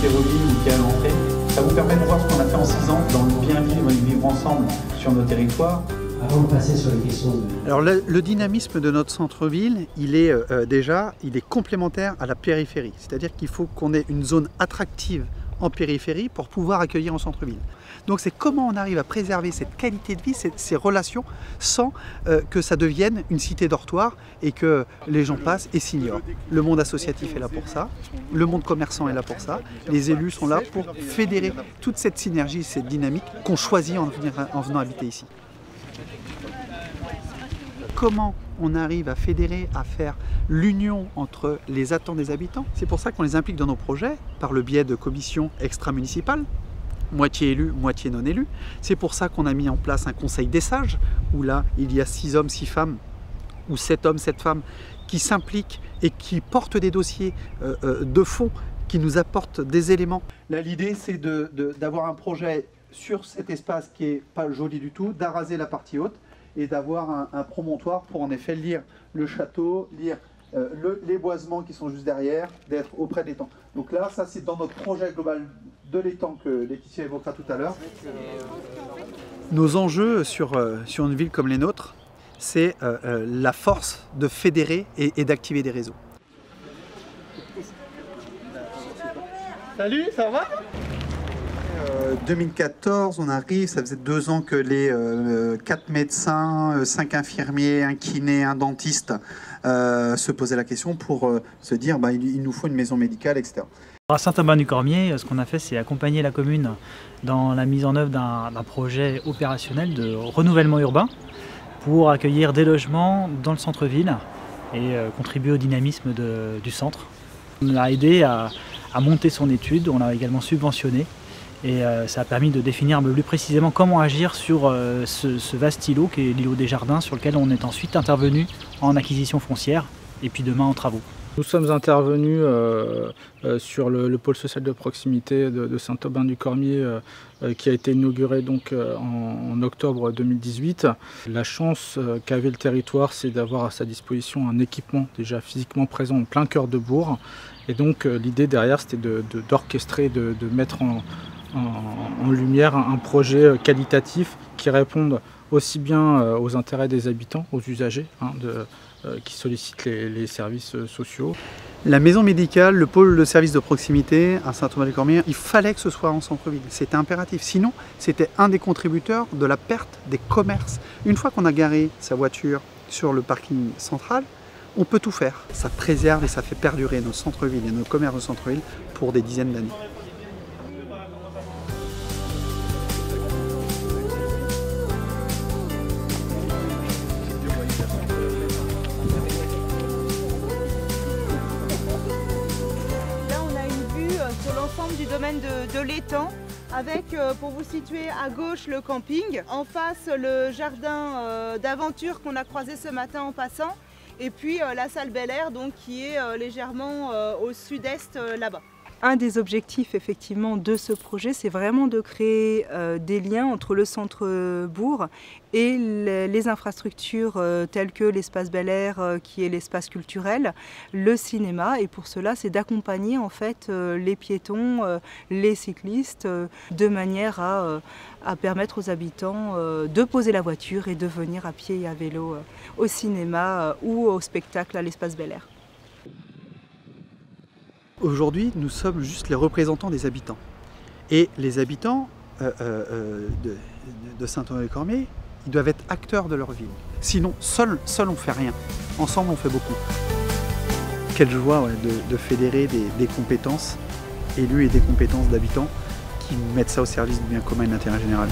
Thérolie ou Pierre Entrée. Ça vous permet de voir ce qu'on a fait en 6 ans dans le bien vivre et vivre ensemble sur nos territoires. Avant de passer sur les questions de... Alors le dynamisme de notre centre-ville, il est complémentaire à la périphérie. C'est-à-dire qu'il faut qu'on ait une zone attractive en périphérie pour pouvoir accueillir en centre-ville. Donc c'est comment on arrive à préserver cette qualité de vie, ces relations, sans que ça devienne une cité dortoir et que les gens passent et s'ignorent. Le monde associatif est là pour ça, le monde commerçant est là pour ça, les élus sont là pour fédérer toute cette synergie, cette dynamique qu'on choisit en venant habiter ici. Comment on arrive à fédérer, à faire l'union entre les attentes des habitants? C'est pour ça qu'on les implique dans nos projets par le biais de commissions extra-municipales, moitié élus, moitié non élus. C'est pour ça qu'on a mis en place un conseil des sages, où là, il y a 6 hommes, 6 femmes, ou 7 hommes, 7 femmes, qui s'impliquent et qui portent des dossiers de fond, qui nous apportent des éléments. Là, l'idée, c'est d'avoir un projet sur cet espace qui n'est pas joli du tout, d'araser la partie haute, et d'avoir un promontoire pour en effet lire le château, lire les boisements qui sont juste derrière, d'être auprès de l'étang. Donc là, ça c'est dans notre projet global de l'étang que Laetitia évoquera tout à l'heure. Nos enjeux sur une ville comme les nôtres, c'est la force de fédérer et d'activer des réseaux. Salut, ça va ? 2014, on arrive, ça faisait 2 ans que les 4 médecins, 5 infirmiers, un kiné, un dentiste se posaient la question pour se dire il nous faut une maison médicale, etc. À Saint-Aubin-du-Cormier, ce qu'on a fait, c'est accompagner la commune dans la mise en œuvre d'un projet opérationnel de renouvellement urbain pour accueillir des logements dans le centre-ville et contribuer au dynamisme du centre. On a aidé à monter son étude, on l'a également subventionné. Et ça a permis de définir un peu plus précisément comment agir sur ce vaste îlot qui est l'îlot des Jardins, sur lequel on est ensuite intervenu en acquisition foncière et puis demain en travaux. Nous sommes intervenus sur le pôle social de proximité de Saint-Aubin-du-Cormier qui a été inauguré donc, en octobre 2018. La chance qu'avait le territoire, c'est d'avoir à sa disposition un équipement déjà physiquement présent en plein cœur de bourg. Et donc l'idée derrière, c'était d'orchestrer, de mettre en lumière un projet qualitatif qui réponde aussi bien aux intérêts des habitants, aux usagers qui sollicitent les services sociaux. La maison médicale, le pôle de services de proximité à Saint-Aubin-du-Cormier, il fallait que ce soit en centre-ville, c'était impératif. Sinon, c'était un des contributeurs de la perte des commerces. Une fois qu'on a garé sa voiture sur le parking central, on peut tout faire. Ça préserve et ça fait perdurer nos centres-villes et nos commerces de centre-ville pour des dizaines d'années. Du domaine de l'étang avec, pour vous situer à gauche, le camping, en face le jardin d'aventure qu'on a croisé ce matin en passant, et puis la salle Bel Air donc, qui est légèrement au sud-est là-bas. Un des objectifs effectivement de ce projet, c'est vraiment de créer des liens entre le centre-bourg et les infrastructures telles que l'espace Bel Air, qui est l'espace culturel, le cinéma. Et pour cela, c'est d'accompagner en fait les piétons, les cyclistes, de manière à permettre aux habitants de poser la voiture et de venir à pied et à vélo au cinéma ou au spectacle à l'espace Bel Air. Aujourd'hui, nous sommes juste les représentants des habitants. Et les habitants de Saint-Aubin-du-Cormier, ils doivent être acteurs de leur ville. Sinon, seul on ne fait rien. Ensemble, on fait beaucoup. Quelle joie de fédérer des compétences élus et des compétences d'habitants qui mettent ça au service du bien commun et de l'intérêt général.